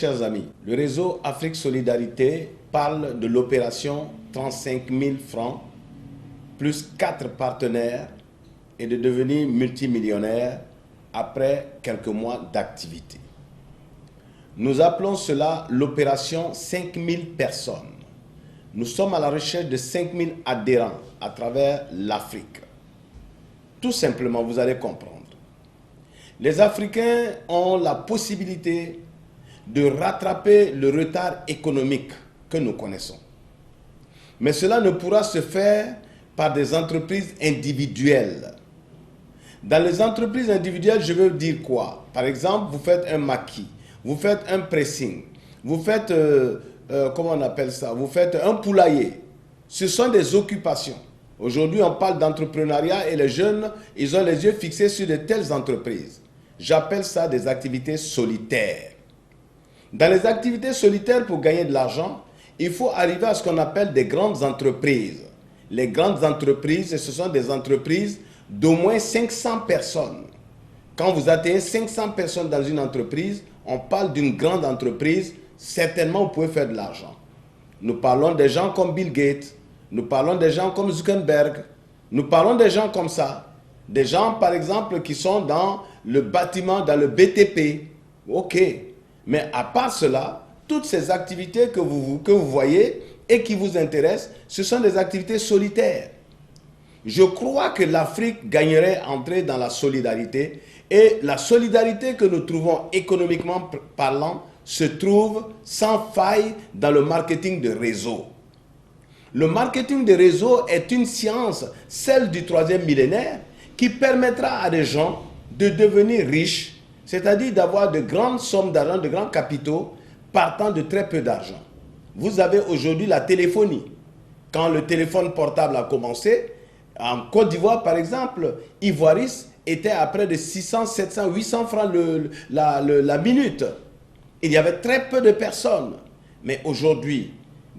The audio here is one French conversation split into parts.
chers amis, le réseau Afrique Solidarité parle de l'opération 35 000 francs plus 4 partenaires et de devenir multimillionnaire après quelques mois d'activité. Nous appelons cela l'opération 5 000 personnes. Nous sommes à la recherche de 5 000 adhérents à travers l'Afrique. Tout simplement, vous allez comprendre. Les Africains ont la possibilité de rattraper le retard économique que nous connaissons. Mais cela ne pourra se faire par des entreprises individuelles. Dans les entreprises individuelles, je veux dire quoi? Par exemple, vous faites un maquis, vous faites un pressing, vous faites, comment on appelle ça? Vous faites un poulailler. Ce sont des occupations. Aujourd'hui, on parle d'entrepreneuriat et les jeunes, ils ont les yeux fixés sur de telles entreprises. J'appelle ça des activités solitaires. Dans les activités solitaires, pour gagner de l'argent, il faut arriver à ce qu'on appelle des grandes entreprises. Les grandes entreprises, ce sont des entreprises d'au moins 500 personnes. Quand vous atteignez 500 personnes dans une entreprise, on parle d'une grande entreprise, certainement vous pouvez faire de l'argent. Nous parlons des gens comme Bill Gates, nous parlons des gens comme Zuckerberg, nous parlons des gens comme ça. Des gens, par exemple, qui sont dans le bâtiment, dans le BTP. Ok. Mais à part cela, toutes ces activités que vous voyez et qui vous intéressent, ce sont des activités solitaires. Je crois que l'Afrique gagnerait à entrer dans la solidarité. Et la solidarité que nous trouvons économiquement parlant se trouve sans faille dans le marketing de réseau. Le marketing de réseau est une science, celle du 3e millénaire, qui permettra à des gens de devenir riches, c'est-à-dire d'avoir de grandes sommes d'argent, de grands capitaux, partant de très peu d'argent. Vous avez aujourd'hui la téléphonie. Quand le téléphone portable a commencé, en Côte d'Ivoire par exemple, Ivoiris était à près de 600, 700, 800 francs la minute. Il y avait très peu de personnes. Mais aujourd'hui,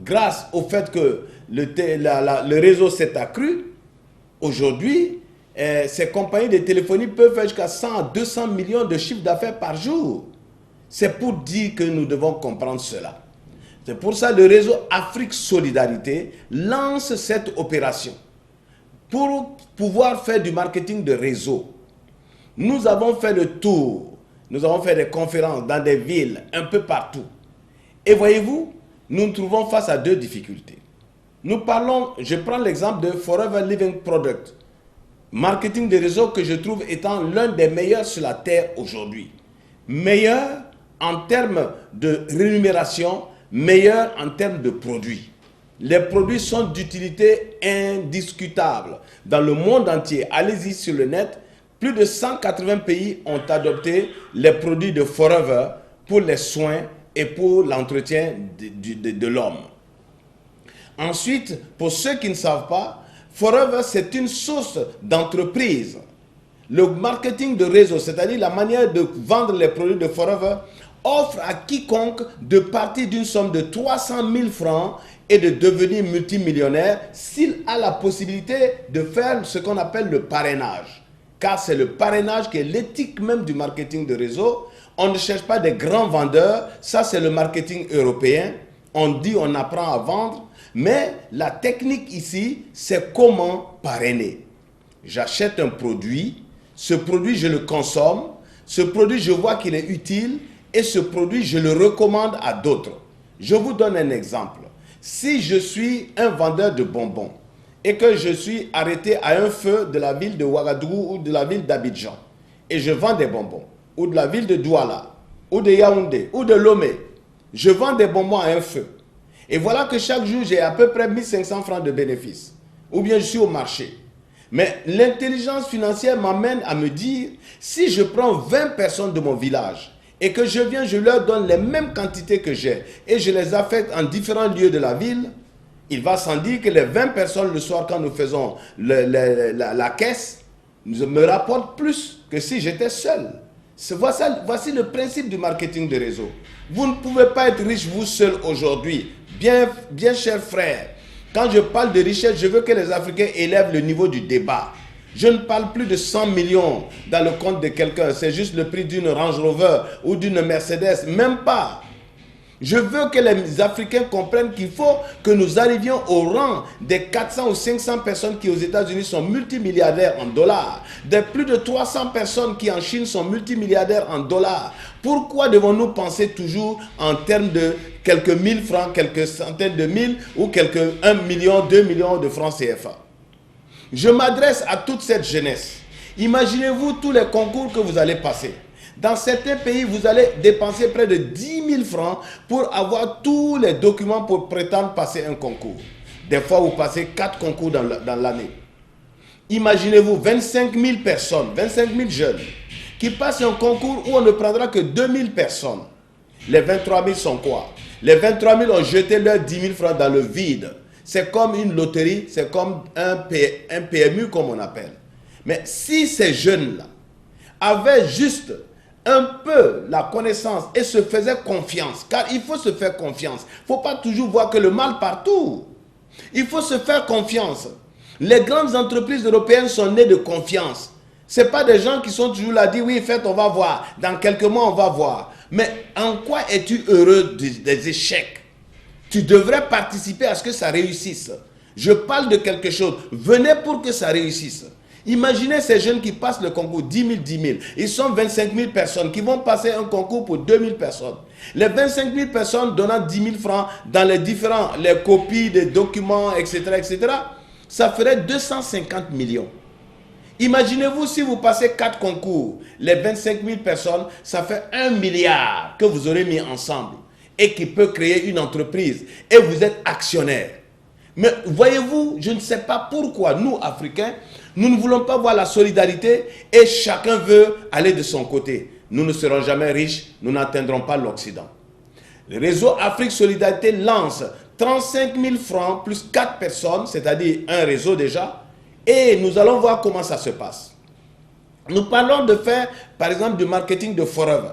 grâce au fait que le réseau s'est accru, aujourd'hui, ces compagnies de téléphonie peuvent faire jusqu'à 100 à 200 millions de chiffres d'affaires par jour. C'est pour dire que nous devons comprendre cela. C'est pour ça que le réseau Afrique Solidarité lance cette opération. Pour pouvoir faire du marketing de réseau, nous avons fait le tour. Nous avons fait des conférences dans des villes, un peu partout. Et voyez-vous, nous nous trouvons face à deux difficultés. Nous parlons, je prends l'exemple de Forever Living Product. Marketing de réseau que je trouve étant l'un des meilleurs sur la terre aujourd'hui. Meilleur en termes de rémunération, meilleur en termes de produits. Les produits sont d'utilité indiscutable. Dans le monde entier, allez-y sur le net, plus de 180 pays ont adopté les produits de Forever pour les soins et pour l'entretien de l'homme. Ensuite, pour ceux qui ne savent pas, Forever, c'est une source d'entreprise. Le marketing de réseau, c'est-à-dire la manière de vendre les produits de Forever, offre à quiconque de partir d'une somme de 300 000 francs et de devenir multimillionnaire s'il a la possibilité de faire ce qu'on appelle le parrainage. Car c'est le parrainage qui est l'éthique même du marketing de réseau. On ne cherche pas des grands vendeurs, ça c'est le marketing européen. On dit on apprend à vendre. Mais la technique ici, c'est comment parrainer. J'achète un produit, ce produit je le consomme, ce produit je vois qu'il est utile et ce produit je le recommande à d'autres. Je vous donne un exemple. Si je suis un vendeur de bonbons et que je suis arrêté à un feu de la ville de Ouagadougou ou de la ville d'Abidjan et je vends des bonbons, ou de la ville de Douala, ou de Yaoundé, ou de Lomé, je vends des bonbons à un feu. Et voilà que chaque jour, j'ai à peu près 1500 francs de bénéfices. Ou bien je suis au marché. Mais l'intelligence financière m'amène à me dire, si je prends 20 personnes de mon village et que je viens, je leur donne les mêmes quantités que j'ai et je les affecte en différents lieux de la ville, il va sans dire que les 20 personnes le soir, quand nous faisons la caisse, me rapportent plus que si j'étais seul. Voici le principe du marketing de réseau. Vous ne pouvez pas être riche vous seul aujourd'hui. Bien chers frères, quand je parle de richesse, je veux que les Africains élèvent le niveau du débat. Je ne parle plus de 100 millions dans le compte de quelqu'un. C'est juste le prix d'une Range Rover ou d'une Mercedes. Même pas. Je veux que les Africains comprennent qu'il faut que nous arrivions au rang des 400 ou 500 personnes qui aux États-Unis sont multimilliardaires en dollars, des plus de 300 personnes qui en Chine sont multimilliardaires en dollars. Pourquoi devons-nous penser toujours en termes de quelques 1000 francs, quelques centaines de mille ou quelques 1 million, 2 millions de francs CFA? Je m'adresse à toute cette jeunesse. Imaginez-vous tous les concours que vous allez passer. Dans certains pays, vous allez dépenser près de 10 000 francs pour avoir tous les documents pour prétendre passer un concours. Des fois, vous passez 4 concours dans l'année. Imaginez-vous 25 000 personnes, 25 000 jeunes qui passent un concours où on ne prendra que 2 000 personnes. Les 23 000 sont quoi? Les 23 000 ont jeté leurs 10 000 francs dans le vide. C'est comme une loterie, c'est comme un PMU comme on appelle. Mais si ces jeunes-là avaient juste un peu la connaissance et se faisaient confiance, car il faut se faire confiance. Il ne faut pas toujours voir que le mal partout. Il faut se faire confiance. Les grandes entreprises européennes sont nées de confiance. Ce n'est pas des gens qui sont toujours là, disent oui, faites, on va voir. Dans quelques mois, on va voir. Mais en quoi es-tu heureux des échecs? Tu devrais participer à ce que ça réussisse. Je parle de quelque chose. Venez pour que ça réussisse. Imaginez ces jeunes qui passent le concours, 10 000, 10 000. Ils sont 25 000 personnes qui vont passer un concours pour 2 000 personnes. Les 25 000 personnes donnant 10 000 francs dans les copies des documents, etc., etc., ça ferait 250 millions. Imaginez-vous si vous passez 4 concours, les 25 000 personnes, ça fait 1 milliard que vous aurez mis ensemble et qui peut créer une entreprise. Et vous êtes actionnaire. Mais voyez-vous, je ne sais pas pourquoi nous, Africains, nous ne voulons pas voir la solidarité et chacun veut aller de son côté. Nous ne serons jamais riches, nous n'atteindrons pas l'Occident. Le réseau Afrique Solidarité lance 35 000 francs plus 4 personnes, c'est-à-dire un réseau déjà, et nous allons voir comment ça se passe. Nous parlons de faire, par exemple, du marketing de Forever.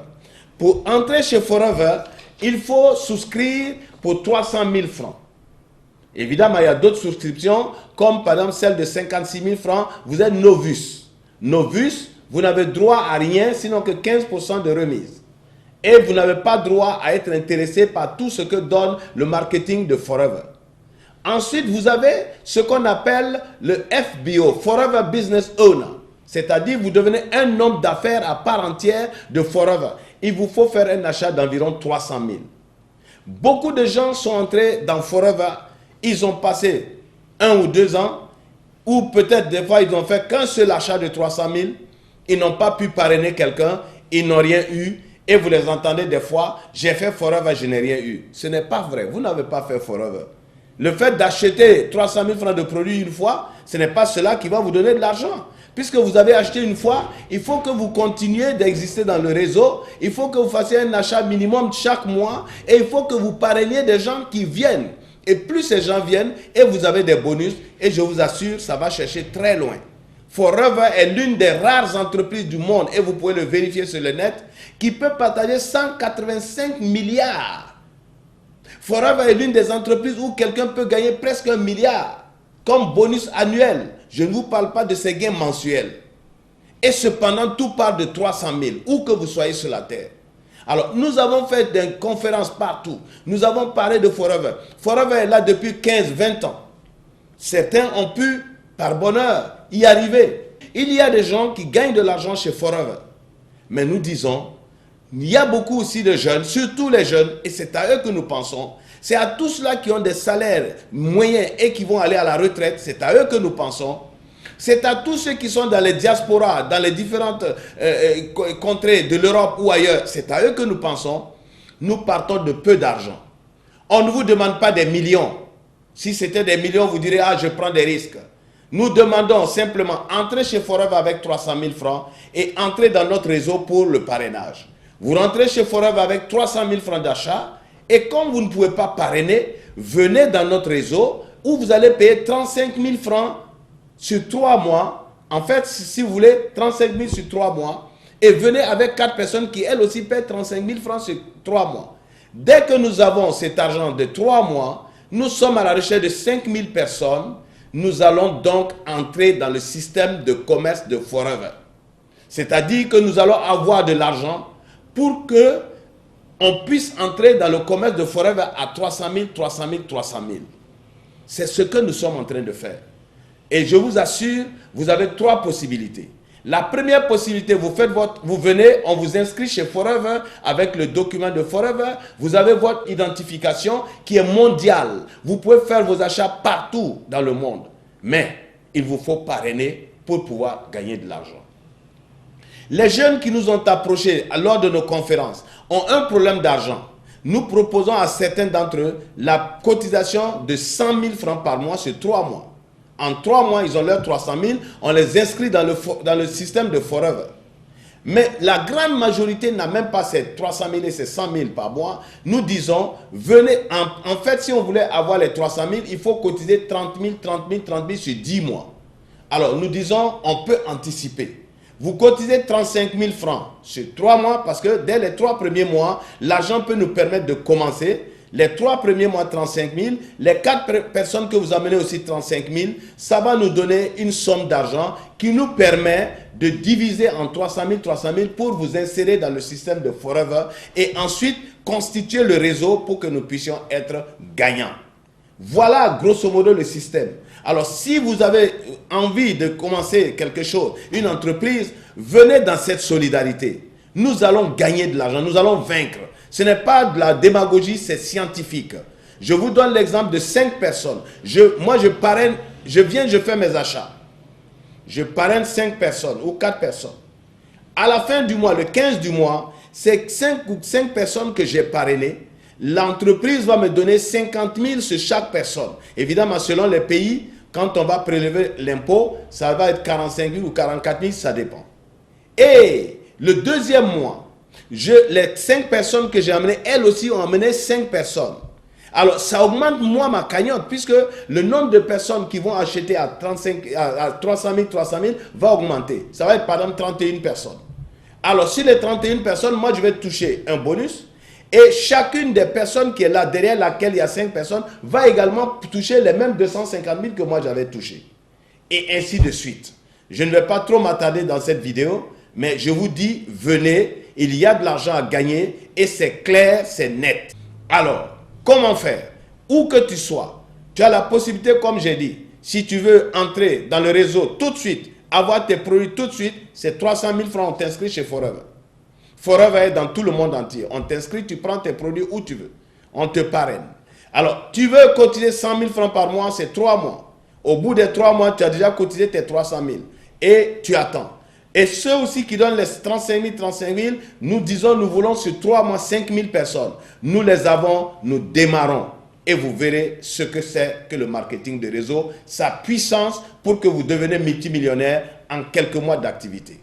Pour entrer chez Forever, il faut souscrire pour 300 000 francs. Évidemment, il y a d'autres souscriptions, comme par exemple celle de 56 000 francs, vous êtes Novus. Novus, vous n'avez droit à rien, sinon que 15% de remise. Et vous n'avez pas droit à être intéressé par tout ce que donne le marketing de Forever. Ensuite, vous avez ce qu'on appelle le FBO, Forever Business Owner. C'est-à-dire, vous devenez un homme d'affaires à part entière de Forever. Il vous faut faire un achat d'environ 300 000. Beaucoup de gens sont entrés dans Forever. Ils ont passé 1 ou 2 ans, ou peut-être des fois ils n'ont fait qu'un seul achat de 300 000, ils n'ont pas pu parrainer quelqu'un, ils n'ont rien eu, et vous les entendez des fois, j'ai fait Forever, je n'ai rien eu. Ce n'est pas vrai, vous n'avez pas fait Forever. Le fait d'acheter 300 000 francs de produits une fois, ce n'est pas cela qui va vous donner de l'argent. Puisque vous avez acheté une fois, il faut que vous continuiez d'exister dans le réseau, il faut que vous fassiez un achat minimum chaque mois, et il faut que vous parrainiez des gens qui viennent. Et plus ces gens viennent, et vous avez des bonus, et je vous assure, ça va chercher très loin. Forever est l'une des rares entreprises du monde, et vous pouvez le vérifier sur le net, qui peut partager 185 milliards. Forever est l'une des entreprises où quelqu'un peut gagner presque 1 milliard, comme bonus annuel. Je ne vous parle pas de ces gains mensuels. Et cependant, tout part de 300 000, où que vous soyez sur la terre. Alors, nous avons fait des conférences partout. Nous avons parlé de Forever. Forever est là depuis 15-20 ans. Certains ont pu, par bonheur, y arriver. Il y a des gens qui gagnent de l'argent chez Forever. Mais nous disons, il y a beaucoup aussi de jeunes, surtout les jeunes, et c'est à eux que nous pensons. C'est à tous ceux-là qui ont des salaires moyens et qui vont aller à la retraite, c'est à eux que nous pensons. C'est à tous ceux qui sont dans les diasporas, dans les différentes contrées de l'Europe ou ailleurs, c'est à eux que nous pensons. Nous partons de peu d'argent. On ne vous demande pas des millions. Si c'était des millions, vous direz, ah, je prends des risques. Nous demandons simplement, entrez chez Forever avec 300 000 francs et entrez dans notre réseau pour le parrainage. Vous rentrez chez Forever avec 300 000 francs d'achat et comme vous ne pouvez pas parrainer, venez dans notre réseau où vous allez payer 35 000 francs sur 3 mois. En fait, si vous voulez, 35 000 sur 3 mois. Et venez avec 4 personnes qui, elles aussi, paient 35 000 francs sur 3 mois. Dès que nous avons cet argent de 3 mois, nous sommes à la recherche de 5 000 personnes. Nous allons donc entrer dans le système de commerce de Forever. C'est-à-dire que nous allons avoir de l'argent pour que on puisse entrer dans le commerce de Forever à 300 000, 300 000, 300 000. C'est ce que nous sommes en train de faire. Et je vous assure, vous avez 3 possibilités. La première possibilité, vous venez, on vous inscrit chez Forever avec le document de Forever. Vous avez votre identification qui est mondiale. Vous pouvez faire vos achats partout dans le monde. Mais il vous faut parrainer pour pouvoir gagner de l'argent. Les jeunes qui nous ont approchés lors de nos conférences ont un problème d'argent. Nous proposons à certains d'entre eux la cotisation de 100 000 francs par mois sur 3 mois. En 3 mois, ils ont leurs 300 000, on les inscrit dans le système de Forever. Mais la grande majorité n'a même pas ces 300 000 et ces 100 000 par mois. Nous disons, venez, en fait, si on voulait avoir les 300 000, il faut cotiser 30 000, 30 000, 30 000 sur 10 mois. Alors, nous disons, on peut anticiper. Vous cotisez 35 000 francs sur 3 mois parce que dès les 3 premiers mois, l'argent peut nous permettre de commencer. Les 3 premiers mois, 35 000. Les 4 personnes que vous amenez aussi, 35 000. Ça va nous donner une somme d'argent qui nous permet de diviser en 300 000, 300 000 pour vous insérer dans le système de Forever et ensuite constituer le réseau pour que nous puissions être gagnants. Voilà grosso modo le système. Alors si vous avez envie de commencer quelque chose, une entreprise, venez dans cette solidarité. Nous allons gagner de l'argent, nous allons vaincre. Ce n'est pas de la démagogie, c'est scientifique. Je vous donne l'exemple de 5 personnes. Moi je parraine, je fais mes achats. Je parraine 5 personnes ou 4 personnes. À la fin du mois, le 15 du mois, c'est 5 personnes que j'ai parrainées. L'entreprise va me donner 50 000 sur chaque personne. Évidemment, selon les pays, quand on va prélever l'impôt, ça va être 45 000 ou 44 000, ça dépend. Et le deuxième mois, les 5 personnes que j'ai amenées, elles aussi ont amené 5 personnes. Alors, ça augmente moi ma cagnotte, puisque le nombre de personnes qui vont acheter à 300 000, 300 000 va augmenter. Ça va être par exemple 31 personnes. Alors, sur les 31 personnes, moi je vais toucher un bonus. Et chacune des personnes qui est là, derrière laquelle il y a 5 personnes, va également toucher les mêmes 250 000 que moi j'avais touché. Et ainsi de suite. Je ne vais pas trop m'attarder dans cette vidéo, mais je vous dis, venez, il y a de l'argent à gagner et c'est clair, c'est net. Alors, comment faire? Où que tu sois, tu as la possibilité, comme j'ai dit, si tu veux entrer dans le réseau tout de suite, avoir tes produits tout de suite, c'est 300 000 francs, on t'inscrit chez Forever. Forever est dans tout le monde entier. On t'inscrit, tu prends tes produits où tu veux. On te parraine. Alors, tu veux cotiser 100 000 francs par mois, c'est 3 mois. Au bout des 3 mois, tu as déjà cotisé tes 300 000. Et tu attends. Et ceux aussi qui donnent les 35 000, nous disons, nous voulons sur 3 mois 5 000 personnes. Nous les avons, nous démarrons. Et vous verrez ce que c'est que le marketing de réseau, sa puissance pour que vous deveniez multimillionnaire en quelques mois d'activité.